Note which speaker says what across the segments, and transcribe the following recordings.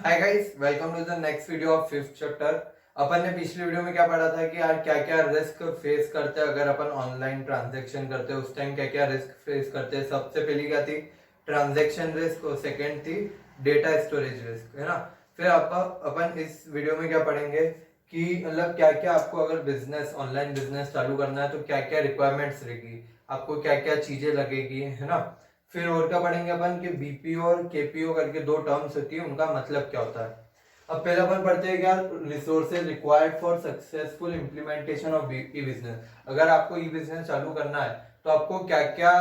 Speaker 1: Hi guys, welcome to the next video of fifth chapter. अपन ने पिछले video में क्या पढ़ा था कि यार क्या क्या रिस्क फेस करते हैं अगर अपन ऑनलाइन ट्रांजैक्शन करते हैं, उस टाइम क्या क्या रिस्क फेस करते हैं। सबसे पहली क्या थी? ट्रांजैक्शन रिस्क, और सेकंड थी डेटा स्टोरेज रिस्क, है ना। फिर अपन इस वीडियो में क्या पढ़ेंगे कि मतलब क्या क्या आपको अगर बिजनेस ऑनलाइन बिजनेस चालू करना है तो क्या क्या रिक्वायरमेंट्स रहेगी, आपको क्या क्या चीजें लगेगी, है ना। फिर और क्या पढ़ेंगे अपन कि बीपीओ और केपीओ करके दो टर्म्स होती है, उनका मतलब क्या होता है। अब पहले अपन पढ़ते हैं क्या resources required for successful implementation of E business. अगर आपको ई बिजनेस चालू करना है तो आपको क्या क्या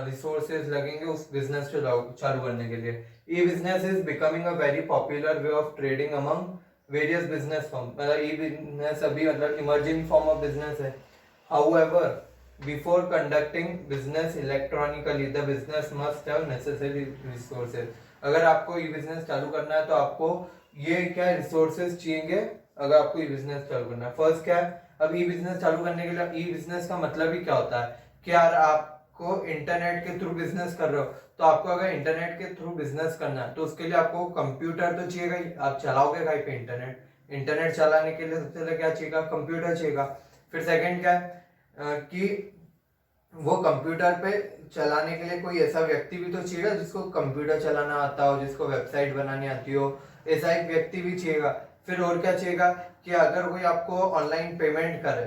Speaker 1: रिसोर्सेज लगेंगे उस बिजनेस को चालू करने के लिए। E business is becoming a very popular way of trading among various business form. मतलब ई बिजनेस अभी मतलब इमर्जिंग फॉर्म ऑफ बिजनेस है। However, before conducting business electronically, the business must have necessary resources. अगर आपको ई business चालू करना है तो आपको ये क्या रिसोर्सेज चाहिए अगर आपको ई बिजनेस चालू करना है। फर्स्ट क्या है, अब ई बिजनेस चालू करने के लिए ई बिजनेस का मतलब ही क्या होता है कि यार आपको इंटरनेट के थ्रू बिजनेस कर रहे हो, तो आपको अगर इंटरनेट के थ्रू बिजनेस करना है तो उसके लिए आपको कंप्यूटर तो चाहिएगा ही। आप चलाओगे कहीं पे इंटरनेट, इंटरनेट चलाने के लिए सबसे पहले क्या चाहिएगा? कंप्यूटर चाहिएगा। फिर सेकंड क्या है कि वो कंप्यूटर पे चलाने के लिए कोई ऐसा व्यक्ति भी तो चाहिएगा जिसको कंप्यूटर चलाना आता हो, जिसको वेबसाइट बनानी आती हो, ऐसा एक व्यक्ति भी चाहिएगा। फिर और क्या चाहिएगा कि अगर कोई आपको ऑनलाइन पेमेंट करे,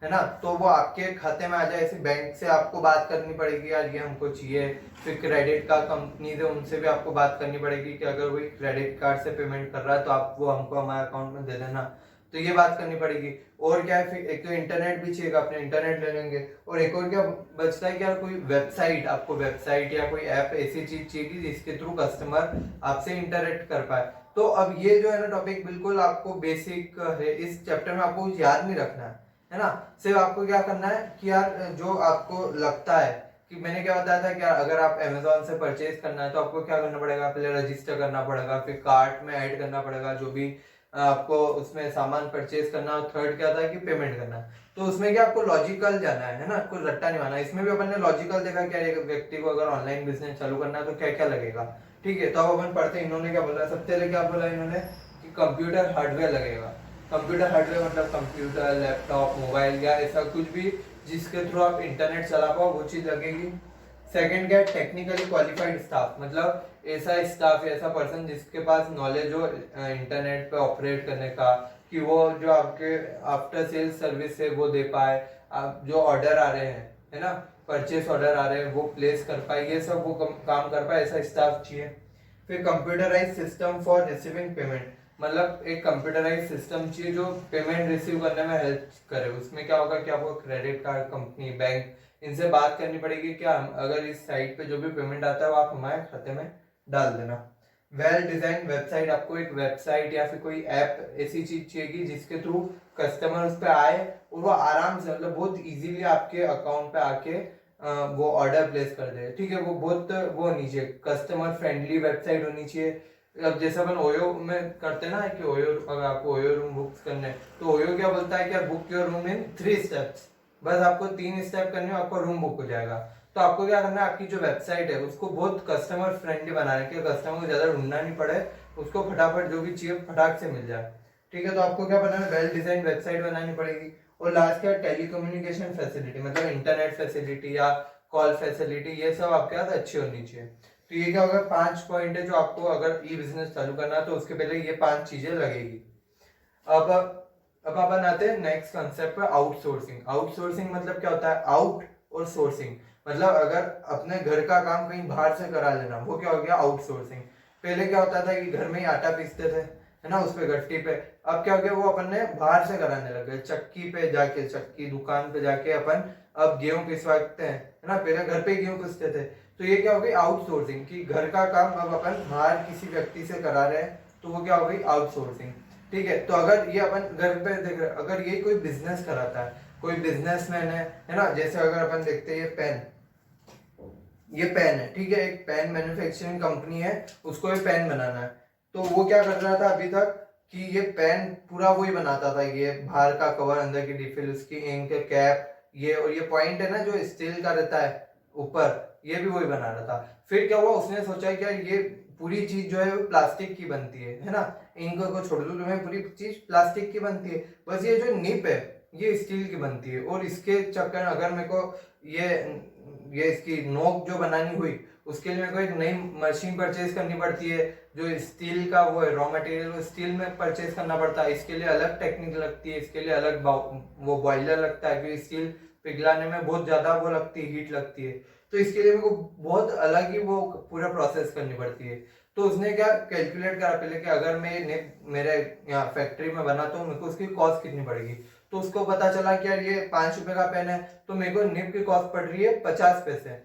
Speaker 1: है ना, तो वो आपके खाते में आ जाए। ऐसे बैंक से आपको बात करनी पड़ेगी, यार ये हमको चाहिए। फिर क्रेडिट कार्ड कंपनी से उनसे भी आपको बात करनी पड़ेगी कि अगर कोई क्रेडिट कार्ड से पेमेंट कर रहा है तो आप वो हमको हमारे अकाउंट में दे देना, तो ये बात करनी पड़ेगी। और क्या है, फिर एक तो इंटरनेट भी चाहिए, अपने इंटरनेट ले लेंगे। और एक और क्या बचता है कि यार कोई वेबसाइट, आपको वेबसाइट या कोई ऐप ऐसी चीज चाहिए जिसके थ्रू कस्टमर आपसे इंटरेक्ट कर पाए। तो अब ये जो है ना टॉपिक बिल्कुल आपको बेसिक है, इस चैप्टर में आपको याद नहीं रखना है ना। सिर्फ आपको क्या करना है कि यार जो आपको लगता है कि मैंने क्या बताया था कि अगर आप अमेजोन से परचेज करना है तो आपको क्या करना पड़ेगा, पहले रजिस्टर करना पड़ेगा, फिर कार्ट में ऐड करना पड़ेगा जो भी आपको उसमें सामान परचेज करना। और थर्ड क्या था कि पेमेंट करना है। तो उसमें क्या आपको लॉजिकल जाना है ना, कोई रट्टा नहीं माना। इसमें भी अपन ने लॉजिकल देखा क्या एक व्यक्ति को अगर ऑनलाइन बिजनेस चालू करना है तो क्या क्या लगेगा। ठीक है, तो अब अपन पढ़ते हैं इन्होंने क्या बोला। सबसे पहले क्या बोला इन्होंने कि कंप्यूटर हार्डवेयर लगेगा। कंप्यूटर हार्डवेयर मतलब कंप्यूटर, लैपटॉप, मोबाइल या ऐसा कुछ भी जिसके थ्रू आप इंटरनेट चला पाओ वो चीज लगेगी। सेकंड क्या है, टेक्निकली क्वालिफाइड स्टाफ, मतलब ऐसा स्टाफ, ऐसा पर्सन जिसके पास नॉलेज हो इंटरनेट पे ऑपरेट करने का, कि वो जो आपके आफ्टर सेल्स सर्विस है वो दे पाए, आप जो ऑर्डर आ रहे हैं, है ना, परचेस ऑर्डर आ रहे हैं वो प्लेस कर पाए, ये सब वो काम कर पाए, ऐसा स्टाफ चाहिए। फिर computerise system for receiving payment, मतलब एक कंप्यूटराइज सिस्टम चाहिए जो पेमेंट रिसीव करने में हेल्प करे। उसमें क्या होगा कि आपको क्रेडिट कार्ड कंपनी, बैंक, इनसे बात करनी पड़ेगी क्या अगर इस साइट पे जो भी पेमेंट आता है वो आप हमारे खाते में डाल देना। वेल डिजाइन वेबसाइट, आपको एक वेबसाइट या फिर कोई ऐप ऐसी चीज चाहिए जिसके थ्रू कस्टमर उस पर आए और वो आराम से, मतलब बहुत इजीली आपके अकाउंट पे आके वो ऑर्डर प्लेस कर दे। ठीक है, वो बहुत वो होनी चाहिए, कस्टमर फ्रेंडली वेबसाइट होनी चाहिए। अब जैसे अपन ओयो में करते हैं ना कि ओयो, अगर आपको ओयो रूम बुक करने तो ओयो क्या बोलता है कि book your room in 3 steps. बस आपको 3 स्टेप करने आपका रूम बुक हो जाएगा। तो आपको क्या करना है, आपकी जो वेबसाइट है उसको बहुत कस्टमर फ्रेंडली बनाने के, कस्टमर को ज्यादा ढूंढना नहीं पड़े, उसको फटाफट जो भी चाहिए फटाक से मिल जाए। ठीक है, तो आपको क्या बनाना है, वेल डिजाइन वेबसाइट बनानी पड़ेगी। और लास्ट क्या, टेलीकम्युनिकेशन फैसिलिटी, मतलब इंटरनेट फैसिलिटी या कॉल फैसिलिटी, ये सब आपके पास अच्छी होनी चाहिए। तो ये क्या होगा, 5 पॉइंट है जो आपको अगर ई बिजनेस चालू करना है तो उसके पहले ये 5 चीजें लगेगी। अब अपन आते हैं नेक्स्ट कंसेप्ट पे, आउटसोर्सिंग। आउटसोर्सिंग मतलब क्या होता है, आउट और सोर्सिंग, मतलब अगर अपने घर का काम कहीं बाहर से करा लेना, वो क्या हो गया, आउटसोर्सिंग। पहले क्या होता था कि घर में ही आटा पीसते थे, है ना, उस पे गट्टी पे। अब क्या हो गया, वो अपन ने बाहर से कराने लगे, चक्की पे जाके, चक्की दुकान पे जाके अपन अब गेहूं पिसवाते हैं, है ना, पहले घर पे गेहूं पिसते थे। तो ये क्या हो गई, आउटसोर्सिंग, कि घर का काम अब अपन बाहर किसी व्यक्ति से करा रहे हैं, तो वो क्या हो गई, आउटसोर्सिंग। ठीक है, तो अगर ये अपन घर पे देख रहे, अगर ये कोई बिजनेस कराता है, कोई बिजनेसमैन है ना, जैसे अगर अपन देखते हैं ये पेन, ये पेन है, ठीक है, एक पेन मैन्युफैक्चरिंग कंपनी है, उसको ये पेन बनाना है। तो वो क्या कर रहा था अभी तक कि ये पेन पूरा वही बनाता था, ये बाहर का कवर, अंदर की रिफिल, उसकी इंक, कैप, ये और ये पॉइंट है ना जो स्टील का रहता है ऊपर, ये भी वही बना रहा था। फिर क्या हुआ, उसने सोचा कि यार ये पूरी चीज जो है वो प्लास्टिक की बनती है ना, इनको को छोड़ दो तुम्हें, पूरी चीज प्लास्टिक की बनती है, बस ये जो निप है ये स्टील की बनती है। और इसके चक्कर अगर मेरे को ये इसकी नोक जो बनानी हुई उसके लिए मेरे को एक नई मशीन परचेज करनी पड़ती है, जो स्टील का वो है रॉ मटेरियल, वो स्टील में परचेज करना पड़ता है। इसके लिए अलग टेक्निक लगती है, इसके लिए अलग वो बॉयलर लगता है, क्योंकि स्टील पिघलाने में बहुत ज्यादा वो लगती है, हीट लगती है। तो इसके लिए मेरे को बहुत अलग ही वो पूरा प्रोसेस करनी पड़ती है। तो उसने क्या कैलकुलेट करा पहले कि अगर मैं मेरे यहाँ फैक्ट्री में बना तो मेरे को उसकी कॉस्ट कितनी पड़ेगी। तो उसको पता चला कि यार ये 5 रुपए का पेन है तो मेरे को निब की कॉस्ट पड़ रही है 50 पैसे।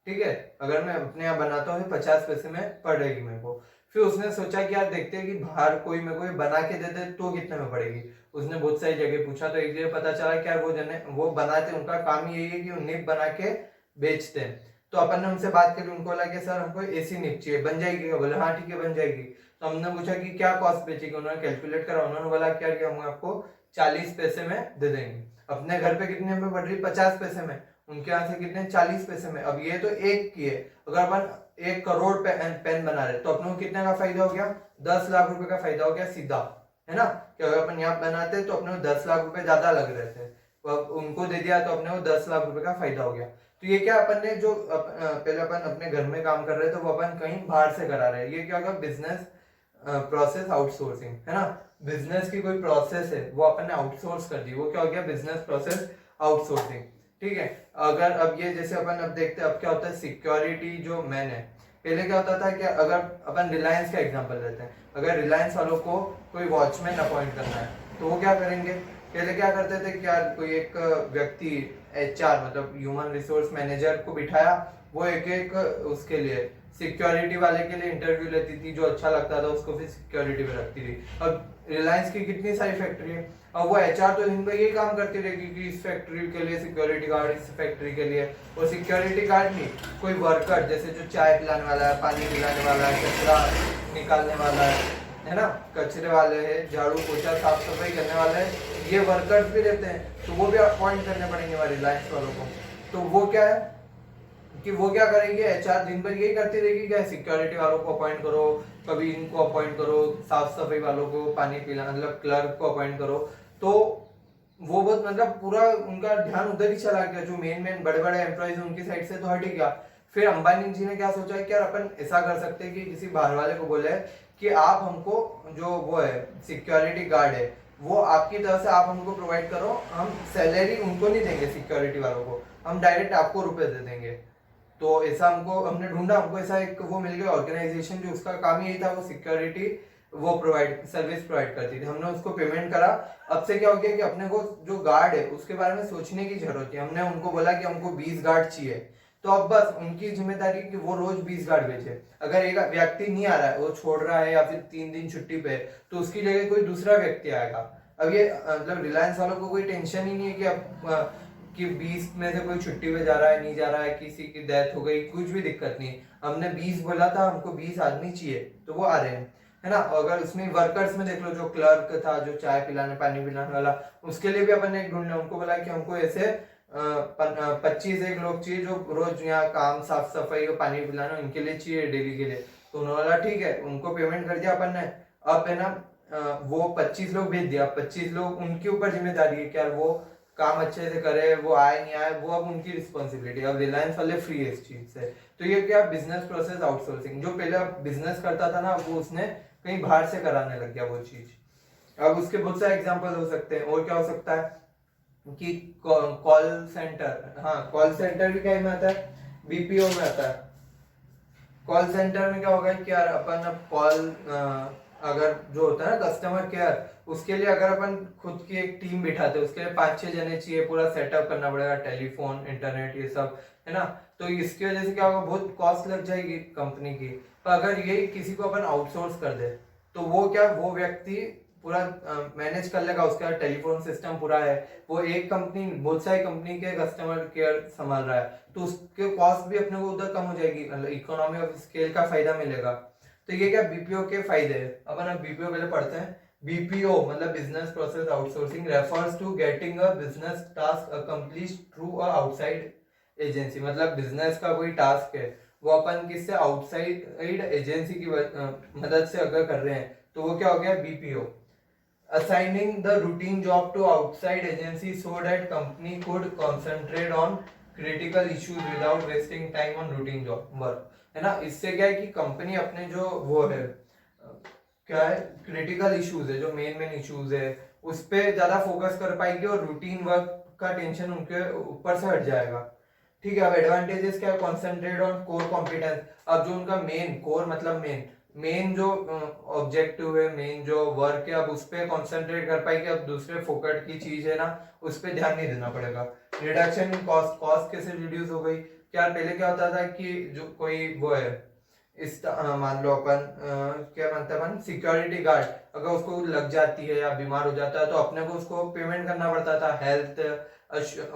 Speaker 1: ठीक है, अगर मैं अपने यहाँ बनाता हूँ 50 पैसे में पड़ेगी मेरे को। फिर उसने सोचा कि यार देखते हैं कि बाहर कोई मेरे को बना के दे दे तो कितने में पड़ेगी। उसने बहुत सारी जगह पूछा तो एक जगह पता चला कि यार वो बनाते, उनका काम यही है कि वो निब बना के बेचते हैं। तो अपन ने उनसे बात करी, उनको बोला कि सर हमको एसी निब चाहिए, बन जाएगी क्या? बोले हाँ ठीक है बन जाएगी। तो हमने पूछा कि क्या कॉस्ट बेचेगी, उन्होंने कैलकुलेट करा, उन्होंने बोला कि यार हम आपको 40 पैसे में दे देंगे। अपने घर पे कितने में पड़ रही? 50 पैसे में, उनके यहाँ से कितने? 40 पैसे में। अब ये तो एक की है, अगर अपन 1 करोड़ पेन बना रहे तो अपने को कितने का फायदा हो गया? 10 लाख रुपए का फायदा हो गया सीधा, है ना। कि अगर अपन यहाँ बनाते तो अपने को 10 लाख रुपए ज्यादा लग रहे थे, तो अब उनको दे दिया तो अपने को 10 लाख रुपए का फायदा हो गया। तो ये क्या अपन ने जो पहले अपन अपने घर में काम कर रहे थे वो अपन कहीं बाहर से करा रहे हैं, ये क्या होगा? बिजनेस प्रोसेस आउटसोर्सिंग, है ना। बिजनेस की कोई प्रोसेस है वो अपन ने आउटसोर्स कर दी, वो क्या हो गया? Business process outsourcing. ठीक है, अगर अब ये जैसे अपन अब देखते हैं अब क्या होता है, सिक्योरिटी जो मैन है, पहले क्या होता था कि अगर अपन रिलायंस का एग्जांपल लेते हैं, अगर रिलायंस वालों को कोई वॉचमैन अपॉइंट करना है तो वो क्या करेंगे? पहले क्या करते थे कि यार कोई एक व्यक्ति एचआर मतलब ह्यूमन रिसोर्स मैनेजर को बिठाया, वो एक एक उसके लिए सिक्योरिटी वाले के लिए इंटरव्यू लेती थी, जो अच्छा लगता था उसको फिर सिक्योरिटी में रखती थी। अब रिलायंस की कितनी सारी फैक्ट्री है, अब वो एचआर तो दिन भर यही काम करती रहेगी कि इस फैक्ट्री के लिए सिक्योरिटी गार्ड, इस फैक्ट्री के लिए। और सिक्योरिटी गार्ड नहीं, कोई वर्कर जैसे जो चाय पिलाने वाला है, पानी पिलाने वाला है, कचरा निकालने वाला है ना, कचरे वाले है, झाड़ू पोछा साफ सफाई करने वाले है, ये वर्कर्स भी रहते हैं, तो वो भी अपॉइंट करने पड़ेंगे हमारे रिलायंस वालों को। तो वो क्या है कि वो क्या करेंगे, एचआर दिन भर यही करती रहेगी क्या? सिक्योरिटी वालों को अपॉइंट करो, कभी इनको अपॉइंट करो, साफ सफाई वालों को, पानी पिला मतलब क्लर्क को अपॉइंट करो। तो वो बहुत मतलब पूरा उनका ध्यान उधर ही चला गया, जो मेन बड़े बड़े एम्प्लॉइज उनकी साइड से तो हट ही गया। फिर अंबानी जी ने क्या सोचा कि यार अपन ऐसा कर सकते हैं कि किसी बाहर वाले को बोले कि आप हमको जो वो है सिक्योरिटी गार्ड है वो आपकी तरफ से आप हमको प्रोवाइड करो, हम सैलरी उनको नहीं देंगे सिक्योरिटी वालों को, हम डायरेक्ट आपको रुपए दे देंगे। तो ऐसा हमने ढूंढा, हमको ऐसा एक वो मिल गया ऑर्गेनाइजेशन जो उसका काम यही था, वो सिक्योरिटी वो सर्विस प्रोवाइड करती थी। हमने उसको पेमेंट करा। अब से क्या हो गया कि अपने को जो गार्ड है उसके बारे में सोचने की जरूरत है। हमने उनको बोला कि हमको 20 गार्ड चाहिए, तो अब बस उनकी जिम्मेदारी कि वो रोज 20 गार्ड भेजे। अगर एक व्यक्ति नहीं आ रहा है, वो छोड़ रहा है या फिर 3 दिन छुट्टी पे, तो उसकी जगह कोई दूसरा व्यक्ति आएगा। अब ये मतलब रिलायंस वालों को कोई टेंशन ही नहीं है कि अब कि 20 में से कोई छुट्टी पे जा रहा है, नहीं जा रहा है, किसी की डेथ हो गई, कुछ भी दिक्कत नहीं। हमने 20 बोला था, हमको 20 आदमी चाहिए तो वो आ रहे हैं, है ना। अगर उसमें वर्कर्स में देख लो, जो क्लर्क था, जो चाय पिलाने पानी पिलाने वाला, उसके लिए भी अपन ने एक ढूंढना, उनको बोला कि हमको ऐसे 25 एक लोग चाहिए जो रोज यहाँ काम साफ सफाई और पानी पिलाना इनके लिए चाहिए डेली के लिए। तो उन्होंने बोला ठीक है, उनको पेमेंट कर दिया अपन ने। अब है ना वो 25 लोग भेज दिया, 25 लोग उनके ऊपर जिम्मेदारी है कि यार वो काम अच्छे से करे, वो आए नहीं आए वो अब उनकी रिस्पॉन्सिबिलिटी। अब रिलायंस वाले फ्री है इस चीज से। तो ये क्या बिजनेस प्रोसेस आउटसोर्सिंग, जो पहले बिजनेस करता था ना वो उसने कहीं बाहर से कराने लग गया वो चीज। अब उसके बहुत सारे एग्जांपल हो सकते हैं। और क्या हो सकता है कि कॉल सेंटर, हाँ कॉल सेंटर भी क्या में आता है? बीपीओ में आता है। कॉल सेंटर में क्या होगा कि यार अपन अब कॉल अगर जो होता है ना कस्टमर केयर, उसके लिए अगर अपन खुद की एक टीम बिठाते हैं, उसके लिए 5-6 जने चाहिए, पूरा सेटअप करना पड़ेगा, टेलीफोन इंटरनेट ये सब, है ना। तो इसकी वजह से क्या होगा, बहुत कॉस्ट लग जाएगी कंपनी की। तो अगर यही किसी को अपन आउटसोर्स कर दे तो वो क्या, वो व्यक्ति पूरा मैनेज कर लेगा, उसका टेलीफोन सिस्टम पूरा है, वो एक कंपनी बहुत सारी कंपनी के कस्टमर केयर संभाल रहा है, तो उसके कॉस्ट भी अपने को उधर कम हो जाएगी, मतलब इकोनॉमी ऑफ स्केल का फायदा मिलेगा। तो ये क्या बीपीओ के फायदे हैं। अपन अब बीपीओ पहले पढ़ते हैं। बीपीओ मतलब business process outsourcing refers to getting a business task accomplished through a outside agency. मतलब बिजनेस का कोई टास्क है वो अपन किससे, आउटसाइड एजेंसी की मदद से अगर कर रहे हैं तो वो क्या हो गया, BPO. assigning the routine job to outside agency so that company could concentrate on critical issues without wasting time on routine job work, है ना। इससे क्या है कि कंपनी अपने जो वो है क्या है, क्रिटिकल इश्यूज है, जो मेन मेन इश्यूज है उस पर ज्यादा फोकस कर पाएगी और रूटीन वर्क का टेंशन उनके ऊपर से हट जाएगा। ठीक है। अब एडवांटेजेस क्या है, कॉन्सेंट्रेट ऑन कोर कॉम्पिटेंस। अब जो उनका मेन, कोर मतलब मेन जो ऑब्जेक्टिव है, मेन जो वर्क है, अब उस पर कॉन्सेंट्रेट कर पाएगी। अब दूसरे फोकट की चीज है ना, उस पर ध्यान नहीं देना पड़ेगा। रिडक्शन इन कॉस्ट, कॉस्ट कैसे रिड्यूस हो गई, क्या पहले क्या होता था कि जो कोई वो है इस मान लो अपन क्या मानते हैं अपन, सिक्योरिटी गार्ड अगर उसको लग जाती है या बीमार हो जाता है तो अपने को उसको पेमेंट करना पड़ता था, हेल्थ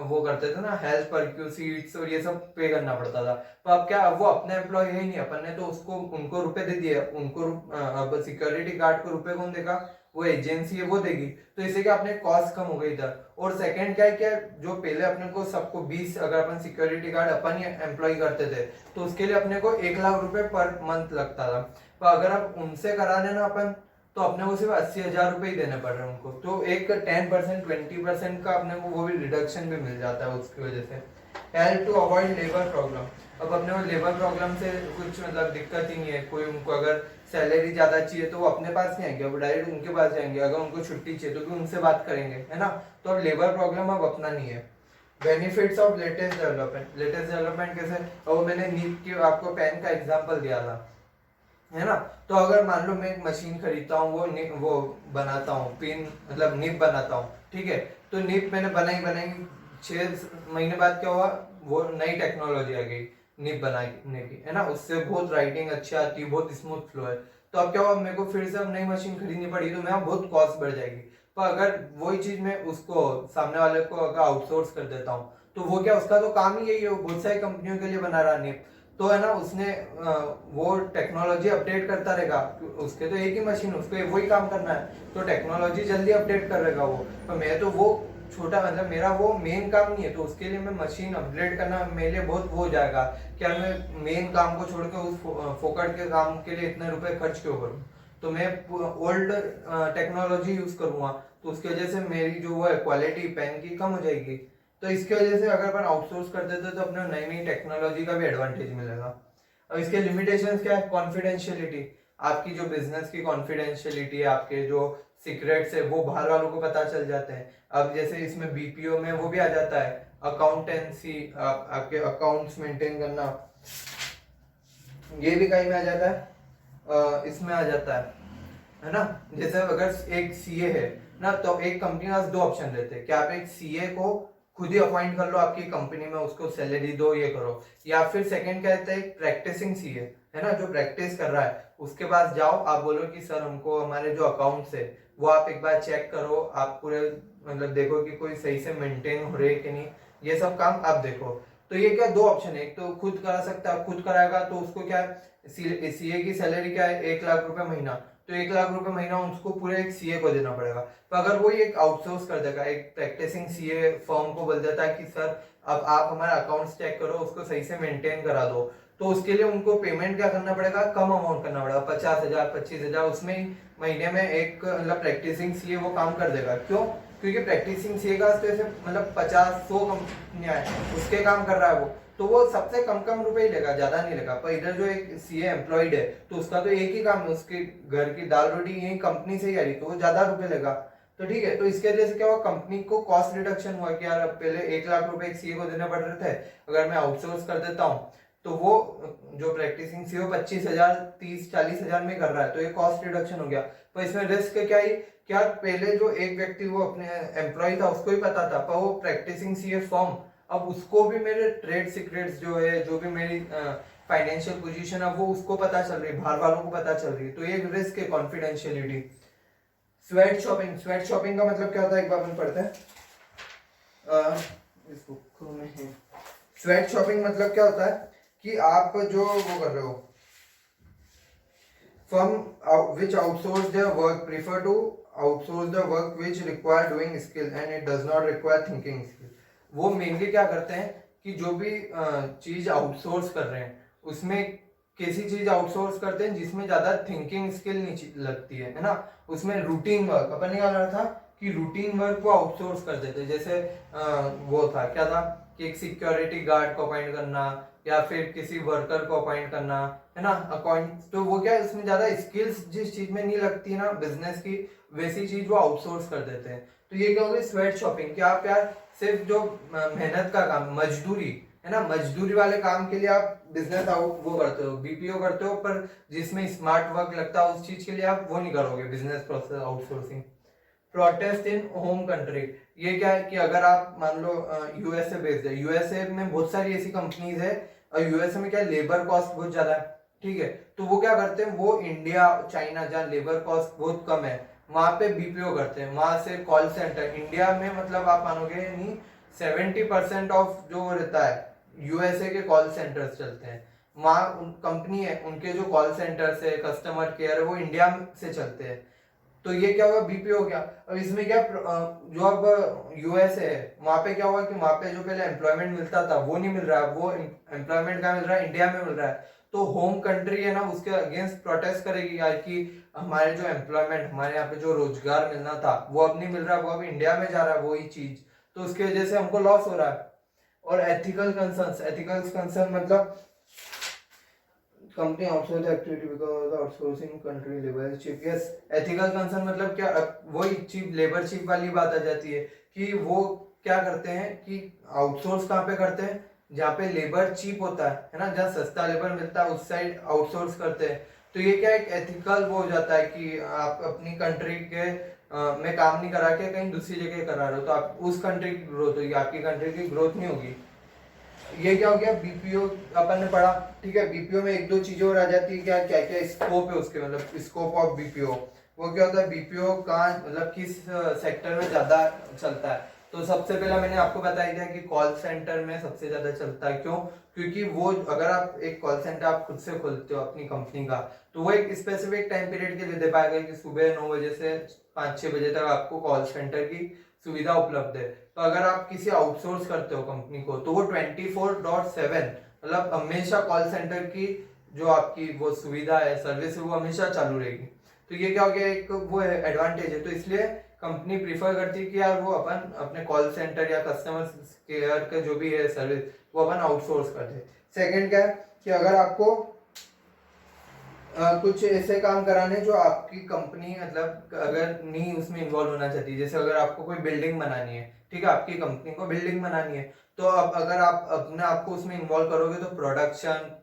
Speaker 1: वो करते थे ना, हेल्थ परक्यूसीट्स और ये सब पे करना पड़ता था। तो अब क्या, अब वो अपने एम्प्लॉय है ही नहीं, अपन ने तो उसको उनको रुपए दे दिए, उनको अब सिक्योरिटी गार्ड को रुपए कौन देगा, वो एजेंसी है वो देगी। तो इससे क्या अपने कॉस्ट कम हो गई इधर। और सेकंड क्या है, क्या जो पहले अपने को सबको 20, अगर अपन सिक्योरिटी गार्ड अपन ही एम्प्लॉय करते थे तो उसके लिए अपने को 1 लाख रुपए पर मंथ लगता था। तो अगर अब उनसे करा लेना अपन तो अपने को सिर्फ 80,000 रुपए ही देने पड़ रहे हैं उनको। तो एक 10% 20% का अपने को वो भी रिडक्शन भी मिल जाता है उसकी वजह से। Help to avoid labour problem. अब अपने को लेबर प्रॉब्लम से कुछ मतलब दिक्कत ही नहीं है। कोई उनको अगर सैलरी ज्यादा चाहिए तो वो अपने पास नहीं आएंगे, अब डायरेक्ट उनके पास जाएंगे। अगर उनको छुट्टी चाहिए तो भी उनसे बात करेंगे, है ना। तो अब लेबर प्रॉब्लम अब अपना नहीं है। Benefits of latest development. Latest development कैसे, और मैंने नीट की आपको पेन का एग्जांपल दिया था, है ना। तो अगर मान लो मैं एक मशीन खरीदता हूँ, वो बनाता हूँ पिन, मतलब निब बनाता हूँ, ठीक है। तो निब मैंने बनाई 6 महीने बाद क्या हुआ, वो नई टेक्नोलॉजी आ गई निब बनाने की, है ना। उससे बहुत राइटिंग अच्छी आती है, बहुत स्मूथ फ्लो है। तो अब क्या हुआ, मेरे को फिर से अब नई मशीन खरीदनी पड़ी तो मेरा बहुत कॉस्ट बढ़ जाएगी। पर अगर वही चीज मैं उसको सामने वाले को अगर आउटसोर्स कर देता हूँ तो वो क्या, उसका तो काम ही यही है, बहुत सारी कंपनियों के लिए बना रहा निब, तो है ना। उसने वो टेक्नोलॉजी अपडेट करता रहेगा, उसके तो एक ही मशीन, उसको वही काम करना है तो टेक्नोलॉजी जल्दी अपडेट कर रहेगा वो। तो मैं तो वो छोटा, मतलब मेरा वो मेन काम नहीं है, तो उसके लिए मैं मशीन अपग्रेड करना मेरे लिए बहुत वो हो जाएगा। क्या मैं मेन काम को छोड़ के उस फोकट के काम के लिए इतने रुपए खर्च क्यों करूँ। तो मैं ओल्ड टेक्नोलॉजी यूज करूंगा, तो उसकी वजह से मेरी जो वो है क्वालिटी पेन की कम हो जाएगी। तो इसकी वजह से अगर अपन आउटसोर्स कर देते तो अपने नई नई टेक्नोलॉजी का भी एडवांटेज मिलेगा। और इसके लिमिटेशंस क्या है, कॉन्फिडेंशियलिटी। आपकी जो बिजनेस की कॉन्फिडेंशियलिटी है, आपके जो सीक्रेट्स है वो बाहर वालों को पता चल जाते हैं। अब जैसे इसमें बीपीओ में वो भी आ जाता है, अकाउंटेंसी, आपके अकाउंट्स मेंटेन करना, ये भी कहीं में आ जाता है, इसमें आ जाता है ना। जैसे अगर एक सीए है ना, तो एक कंपनी के पास 2 ऑप्शन रहते हैं कि आप एक सीए को खुद ही अपॉइंट कर लो आपकी कंपनी में, उसको सैलरी दो, ये करो। या फिर सेकंड क्या रहता है, एक प्रैक्टिसिंग सीए, है ना, जो प्रैक्टिस कर रहा है, उसके पास जाओ, आप बोलो कि सर हमको हमारे जो अकाउंट्स है वो आप एक बार चेक करो, आप पूरे मतलब देखो कि कोई सही से मेंटेन हो रहे कि नहीं, ये सब काम आप देखो। तो ये क्या, 2 ऑप्शन है, एक तो खुद करा सकता है, खुद कराएगा तो उसको क्या है, सीए की सैलरी क्या है, 1 लाख रुपए महीना, तो 1 लाख रुपए महीना उसको पूरे एक सीए को देना पड़ेगा। तो अगर वो एक आउटसोर्स कर देगा, एक प्रैक्टिसिंग सीए फर्म को बोल देता है कि सर अब आप हमारा अकाउंट्स चेक करो, उसको सही से मेंटेन करा दो, तो उसके लिए उनको पेमेंट क्या करना पड़ेगा, कम अमाउंट करना पड़ेगा, 50,000 25,000, उसमें ही महीने में एक मतलब प्रैक्टिसिंग सीए वो काम कर देगा। क्यों, क्योंकि प्रैक्टिसिंग सीए का तो ऐसे मतलब 50-100 कंपनियां हैं, उसके काम कर रहा है वो, तो वो सबसे कम रुपए ही लेगा, ज्यादा नहीं लेगा। पर इधर जो एक सीए एम्प्लॉयड है तो उसका तो एक ही काम है, उसके घर की दाल रोटी यही कंपनी से ही आ रही, तो वो ज्यादा रुपए लेगा। तो ठीक है, तो इसके वजह से क्या हुआ, कंपनी को कॉस्ट रिडक्शन हुआ कि यार अब पहले 1 लाख रुपए एक सीए को देने पड़ रहे थे, अगर मैं आउटसोर्स कर देता हूँ तो वो जो प्रैक्टिसिंग सीए 25,000 30-40,000 में कर रहा है, तो ये कॉस्ट रिडक्शन हो गया। पर इसमें रिस्क क्या ही, क्या पहले जो एक व्यक्ति वो अपने एम्प्लॉय था उसको ही पता था, पर वो प्रैक्टिसिंग सीए फॉर्म अब उसको भी मेरे ट्रेड सीक्रेट्स जो है, जो भी मेरी फाइनेंशियल पोजीशन है वो उसको पता चल रही है, बाहर वालों को पता चल रही है, तो ये रिस्क है confidentiality. Sweat shopping, sweat shopping का मतलब क्या होता है, एक बार अपन पढ़ते हैं इस बुक में है। स्वेट शॉपिंग मतलब क्या होता है कि आप जो वो कर रहे हो, firm which outsource their work prefer to outsource the work which require doing skill and it does not require thinking skill। वो मेनली क्या करते हैं कि जो भी चीज आउटसोर्स कर रहे हैं उसमें किसी चीज आउटसोर्स करते हैं जिसमें ज्यादा थिंकिंग स्किल नहीं लगती है ना। उसमें रूटीन वर्क अपन ने क्या करा था कि रूटीन वर्क को आउटसोर्स कर देते, जैसे वो था क्या था कि एक सिक्योरिटी गार्ड को अपॉइंट करना या फिर किसी वर्कर को अपॉइंट करना, है ना, अपॉइंट। तो वो क्या है, उसमें ज्यादा स्किल्स जिस चीज में नहीं लगती ना बिजनेस की, वैसी चीज वो आउटसोर्स कर देते हैं। तो ये क्या होगी स्वेट शॉपिंग, कि आप यार सिर्फ जो मेहनत का काम, मजदूरी है ना, मजदूरी वाले काम के लिए आप बिजनेस आउट वो करते हो, बीपीओ करते हो, पर जिसमें स्मार्ट वर्क लगता है उस चीज के लिए आप वो नहीं करोगे, business process outsourcing. Protest in home country, ये क्या है कि अगर आप मान लो यूएसए बेस्ड है, यूएसए में बहुत सारी ऐसी कंपनीज है, और यूएसए में क्या लेबर कॉस्ट बहुत ज्यादा है, ठीक है, तो वो क्या करते हैं, वो इंडिया चाइना जहाँ लेबर कॉस्ट बहुत कम है वहां पे बीपीओ करते हैं, वहां से कॉल सेंटर इंडिया में, मतलब आप मानोगे नहीं, 70% ऑफ जो रहता है यूएसए के कॉल सेंटर्स चलते हैं वहां, कंपनी है उनके जो कॉल सेंटर्स है, कस्टमर केयर है, वो इंडिया से चलते हैं। तो ये क्या हुआ, बीपीओ हो गया। अब इसमें क्या जो अब यूएसए है वहां पे क्या हुआ कि वहां पे जो पहले एम्प्लॉयमेंट मिलता था वो नहीं मिल रहा है, वो एम्प्लॉयमेंट क्या मिल रहा है, इंडिया में मिल रहा है। तो होम कंट्री है ना, उसके अगेंस्ट प्रोटेस्ट करेगी यार कि हमारे जो एम्प्लॉयमेंट, हमारे यहाँ पे जो रोजगार मिलना था वो अब नहीं मिल रहा, वो अब इंडिया में जा रहा है वही चीज, तो उसकी वजह से हमको लॉस हो रहा है। और एथिकल कंसर्न, एथिकल कंसर्न मतलब company outsource activity because outsourcing country labour chief, yes, ethical concern मतलब क्या, वही चीफ लेबर चीफ वाली बात आ जाती है कि वो क्या करते हैं कि आउटसोर्स कहाँ पे करते हैं, जहाँ पे लेबर चीप होता है ना, जहाँ सस्ता लेबर मिलता है उस साइड आउटसोर्स करते हैं। तो ये क्या एक एथिकल वो हो जाता है कि आप अपनी कंट्री के में काम नहीं करा के कहीं दूसरी जगह करा रहे हो, तो आप उस कंट्री की ग्रोथ होगी, आपकी कंट्री की ग्रोथ नहीं होगी। ये क्या हो गया बीपीओ अपन ने पढ़ा, ठीक है। बीपीओ में एक दो चीजें और आ जाती है, क्या क्या क्या स्कोप है उसके, मतलब स्कोप ऑफ बीपीओ, वो क्या होता है, बीपीओ कहाँ मतलब किस सेक्टर में ज्यादा चलता है। तो सबसे पहला मैंने आपको बताया था कि कॉल सेंटर में सबसे ज्यादा चलता है, क्यों, क्योंकि वो अगर आप एक कॉल सेंटर आप खुद से खोलते हो अपनी कंपनी का, तो वो एक स्पेसिफिक टाइम पीरियड के लिए दे पाएगा कि सुबह 9 बजे से 5-6 बजे तक आपको कॉल सेंटर की सुविधा उपलब्ध है। तो अगर आप किसी आउटसोर्स करते हो कंपनी को, तो वो 24/7 मतलब हमेशा कॉल सेंटर की जो आपकी वो सुविधा है, सर्विस है, वो हमेशा चालू रहेगी। तो ये क्या हो गया, एक वो है एडवांटेज है। तो इसलिए कंपनी प्रीफर करती है कि यार वो अपन अपने कॉल सेंटर या कस्टमर केयर का जो भी है सर्विस, वो अपन आउटसोर्स कर दे। सेकेंड क्या है कि अगर आपको कुछ ऐसे काम कराने जो आपकी कंपनी मतलब अगर नहीं उसमें इन्वॉल्व होना चाहती है, जैसे अगर आपको कोई बिल्डिंग बनानी है, ठीक है, आपकी कंपनी को बिल्डिंग बनानी है, तो अब अगर आप अपने आपको उसमें इन्वॉल्व करोगे तो प्रोडक्शन,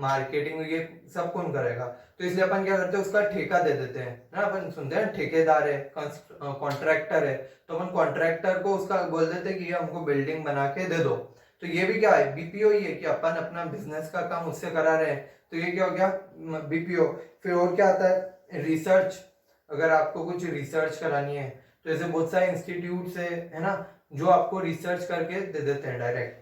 Speaker 1: मार्केटिंग, ये सब कौन करेगा। तो इसलिए अपन क्या करते हैं, उसका ठेका दे देते हैं ना, अपन सुनते हैं ठेकेदार है, कॉन्ट्रैक्टर है, तो अपन कॉन्ट्रैक्टर को उसका बोल देते हैं कि ये हमको बिल्डिंग बना के दे दो। तो ये भी क्या है, बीपीओ ही है कि अपन अपना बिजनेस का काम उससे करा रहे हैं। तो ये क्या हो गया बीपीओ। फिर और क्या आता है, रिसर्च, अगर आपको कुछ रिसर्च करानी है तो ऐसे बहुत सारे इंस्टीट्यूट है ना, जो आपको रिसर्च करके दे देते हैं डायरेक्ट।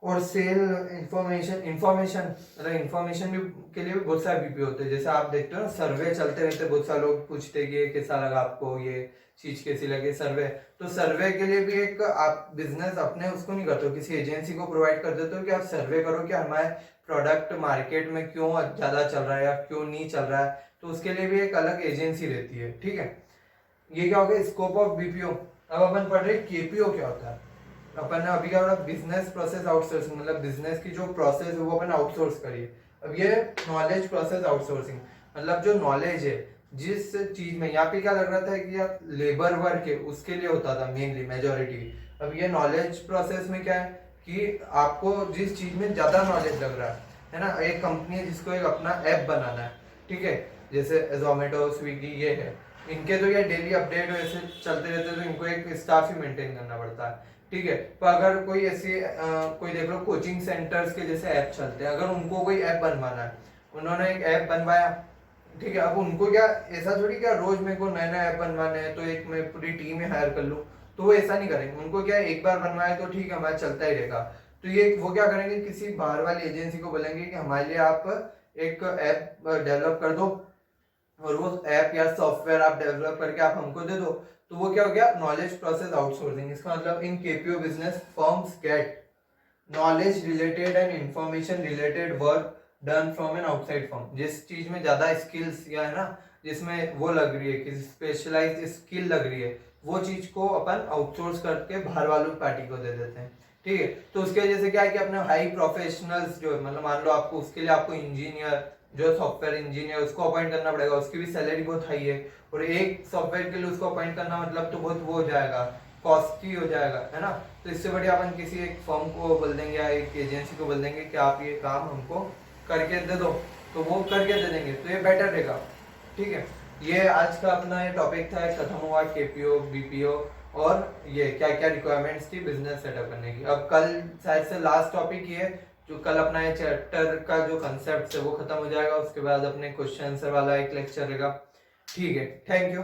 Speaker 1: और सेल इंफॉर्मेशन मतलब इंफॉर्मेशन भी के लिए भी बहुत सारे बीपीओ होते हैं, जैसे आप देखते हो ना सर्वे चलते रहते हैं, बहुत सारे लोग पूछते हैं कि ये कैसा लगा आपको, ये चीज कैसी लगी, सर्वे। तो सर्वे के लिए भी एक आप बिजनेस अपने उसको नहीं करते हो, किसी एजेंसी को प्रोवाइड कर देते हो कि आप सर्वे करो कि हमारे प्रोडक्ट मार्केट में क्यों ज्यादा चल रहा है या क्यों नहीं चल रहा है, तो उसके लिए भी एक अलग एजेंसी रहती है, ठीक है। ये क्या हो गया स्कोप ऑफ बीपीओ। अब अपन पढ़ रहे केपीओ क्या होता है। अपन ने अभी क्या बोला, बिजनेस प्रोसेस आउटसोर्सिंग, मतलब बिजनेस की जो प्रोसेस है वो अपन आउटसोर्स करिए। अब ये नॉलेज प्रोसेस आउटसोर्सिंग मतलब जो नॉलेज है जिस चीज में, यहाँ पे क्या लग रहा था कि यार लेबर वर्क है उसके लिए होता था मेनली मेजोरिटी। अब ये नॉलेज प्रोसेस में क्या है कि आपको जिस चीज में ज्यादा नॉलेज लग रहा है ना, एक कंपनी है जिसको एक अपना ऐप बनाना है, ठीक है, जैसे जोमेटो स्विगी ये है, इनके तो ये डेली अपडेट ऐसे चलते रहते, तो इनको एक स्टाफ ही मेंटेन करना पड़ता है, ठीक है। तो अगर कोई ऐसी कोई देख लो कोचिंग सेंटर्स के जैसे ऐप चलते हैं, अगर उनको कोई ऐप बनवाना है, उन्होंने एक ऐप बनवाया, ठीक है, अब उनको क्या ऐसा थोड़ी क्या रोज मेरे को नया नया ऐप बनवाने हैं तो एक मैं पूरी टीम ही हायर कर लूँ, तो वो ऐसा नहीं करेंगे। उनको क्या एक बार बनवाया तो ठीक है हमारा चलता ही रहेगा, तो ये वो क्या करेंगे, किसी बाहर वाली एजेंसी को बोलेंगे कि हमारे लिए आप एक ऐप डेवलप कर दो, और वो ऐप या सॉफ्टवेयर आप डेवलप करके आप हमको दे दो। तो वो क्या हो गया नॉलेज प्रोसेस आउटसोर्सिंग। इसका मतलब in KPO business firms get knowledge related and information related work done from an outside firm. जिस चीज में ज्यादा स्किल्स या है ना, जिसमें वो लग रही है कि स्पेशलाइज्ड स्किल लग रही है, वो चीज को अपन आउटसोर्स करके बाहर वालों पार्टी को दे देते हैं। ठीक है, तो उसकी वजह से क्या है कि अपने हाई प्रोफेशनल्स जो मतलब मान लो आपको उसके लिए आपको इंजीनियर, जो सॉफ्टवेयर इंजीनियर उसको अपॉइंट करना पड़ेगा, उसकी भी सैलरी बहुत हाई है, और एक सॉफ्टवेयर के लिए उसको अपॉइंट करना मतलब तो बहुत वो हो जाएगा, कॉस्टली हो जाएगा, है ना। तो इससे बढ़िया अपन किसी एक फर्म को बोल देंगे या एक एजेंसी को बोल देंगे कि आप ये काम हमको करके दे दो, तो वो करके दे देंगे, तो ये बेटर रहेगा। ठीक है, ये आज का अपना ये टॉपिक था, खत्म हुआ केपीओ बीपीओ और ये क्या क्या रिक्वायरमेंट्स थी बिजनेस सेटअप करने की। अब कल शायद से लास्ट टॉपिक ये जो कल अपना ये चैप्टर का जो कंसेप्ट है वो खत्म हो जाएगा, उसके बाद अपने क्वेश्चन आंसर वाला एक लेक्चर रहेगा। ठीक है, थैंक यू।